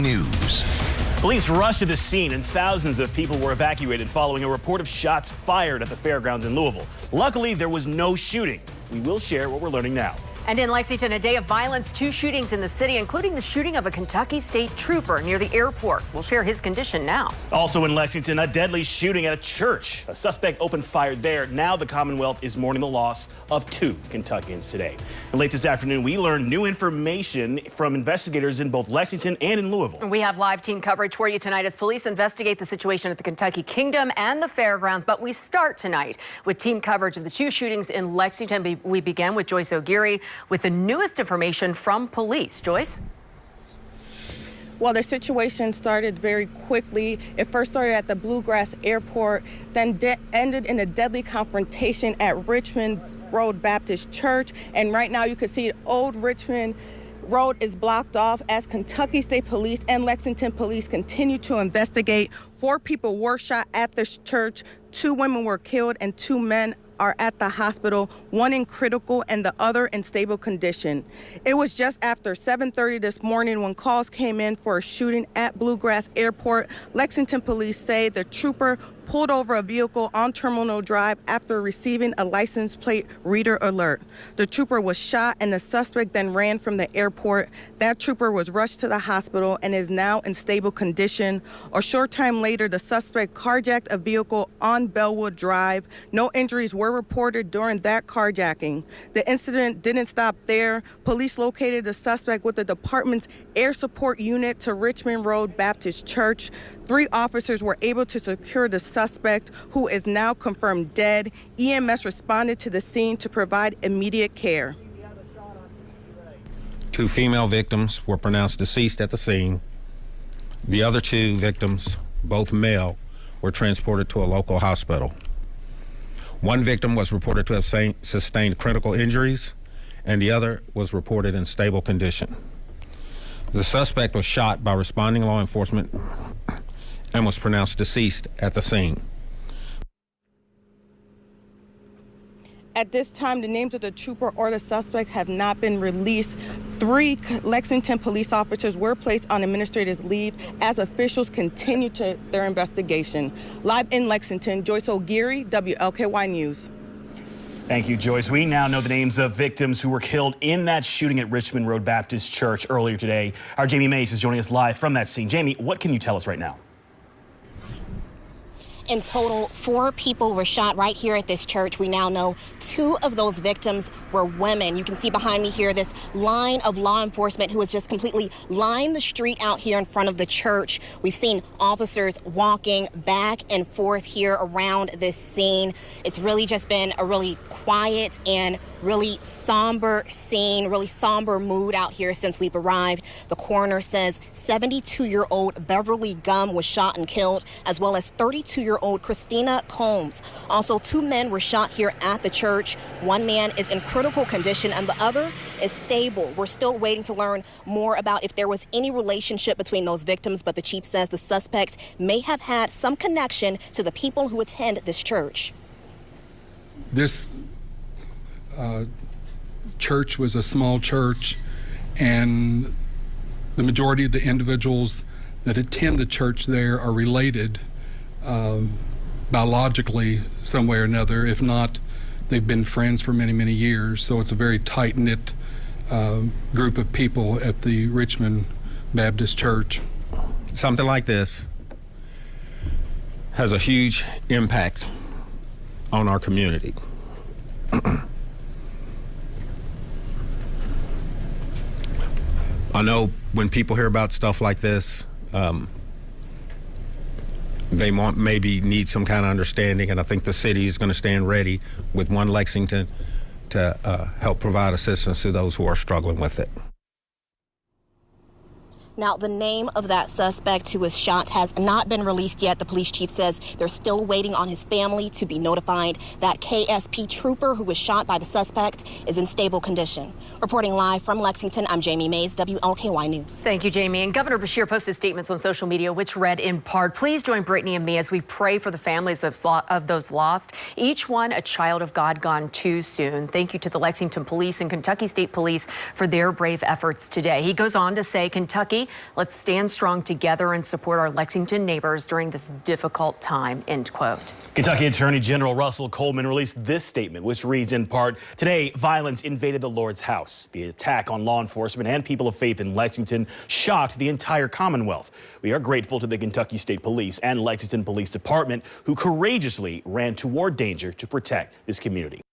News. Police rushed to the scene and thousands of people were evacuated following a report of shots fired at the fairgrounds in Louisville. Luckily, there was no shooting. We will share what we're learning now. And in Lexington, a day of violence, 2 shootings in the city, including the shooting of a Kentucky State trooper near the airport. We'll share his condition now. Also in Lexington, a deadly shooting at a church. A suspect opened fire there. Now the Commonwealth is mourning the loss of 2 Kentuckians today. And late this afternoon, we learned new information from investigators in both Lexington and in Louisville. And we have live team coverage for you tonight as police investigate the situation at the Kentucky Kingdom and the fairgrounds. But we start tonight with team coverage of the 2 shootings in Lexington. We begin with Joyce O'Geary with the newest information from police. Joyce? Well, the situation started very quickly. It first started at the Bluegrass Airport, then ended in a deadly confrontation at Richmond Road Baptist Church. And right now you can see Old Richmond Road is blocked off as Kentucky State Police and Lexington Police continue to investigate. 4 people were shot at this church. 2 women were killed and 2 men are at the hospital, 1 in critical and the other in stable condition. It was just after 7:30 this morning when calls came in for a shooting at Bluegrass Airport. Lexington police say the trooper pulled over a vehicle on Terminal Drive after receiving a license plate reader alert. The trooper was shot and the suspect then ran from the airport. That trooper was rushed to the hospital and is now in stable condition. A short time later, the suspect carjacked a vehicle on Bellwood Drive. No injuries were reported during that carjacking. The incident didn't stop there. Police located the suspect with the department's air support unit to Richmond Road Baptist Church. 3 officers were able to secure the suspect, who is now confirmed dead. EMS responded to the scene to provide immediate care. 2 female victims were pronounced deceased at the scene. The other 2 victims, both male, were transported to a local hospital. 1 victim was reported to have sustained critical injuries, and the other was reported in stable condition. The suspect was shot by responding law enforcement and was pronounced deceased at the scene. At this time, the names of the trooper or the suspect have not been released. 3 Lexington police officers were placed on administrative leave as officials continue their investigation. Live in Lexington, Joyce O'Geary, WLKY News. Thank you, Joyce. We now know the names of victims who were killed in that shooting at Richmond Road Baptist Church earlier today. Our Jamie Mays is joining us live from that scene. Jamie, what can you tell us right now? In total, 4 people were shot right here at this church. We now know 2 of those victims were women. You can see behind me here this line of law enforcement who has just completely lined the street out here in front of the church. We've seen officers walking back and forth here around this scene. It's really just been a really quiet and really somber scene, really somber mood out here since we've arrived. The coroner says 72-year-old Beverly Gum was shot and killed, as well as 32-year-old Christina Combs. Also, 2 men were shot here at the church. 1 man is in critical condition and the other is stable. We're still waiting to learn more about if there was any relationship between those victims, but the chief says the suspect may have had some connection to the people who attend this church. This church was a small church, and the majority of the individuals that attend the church there are related biologically some way or another. If not, they've been friends for many, many years. So it's a very tight-knit group of people at the Richmond Baptist Church. Something like this has a huge impact on our community. I know when people hear about stuff like this, they maybe need some kind of understanding, and I think the city is going to stand ready with One Lexington to help provide assistance to those who are struggling with it. Now, the name of that suspect who was shot has not been released yet. The police chief says they're still waiting on his family to be notified. That KSP trooper who was shot by the suspect is in stable condition. Reporting live from Lexington, I'm Jamie Mays, WLKY News. Thank you, Jamie. And Governor Beshear posted statements on social media, which read in part, please join Brittany and me as we pray for the families of those lost, each one a child of God gone too soon. Thank you to the Lexington Police and Kentucky State Police for their brave efforts today. He goes on to say Kentucky Let's stand strong together and support our Lexington neighbors during this difficult time, end quote. Kentucky Attorney General Russell Coleman released this statement, which reads in part, today, violence invaded the Lord's house. The attack on law enforcement and people of faith in Lexington shocked the entire Commonwealth. We are grateful to the Kentucky State Police and Lexington Police Department who courageously ran toward danger to protect this community.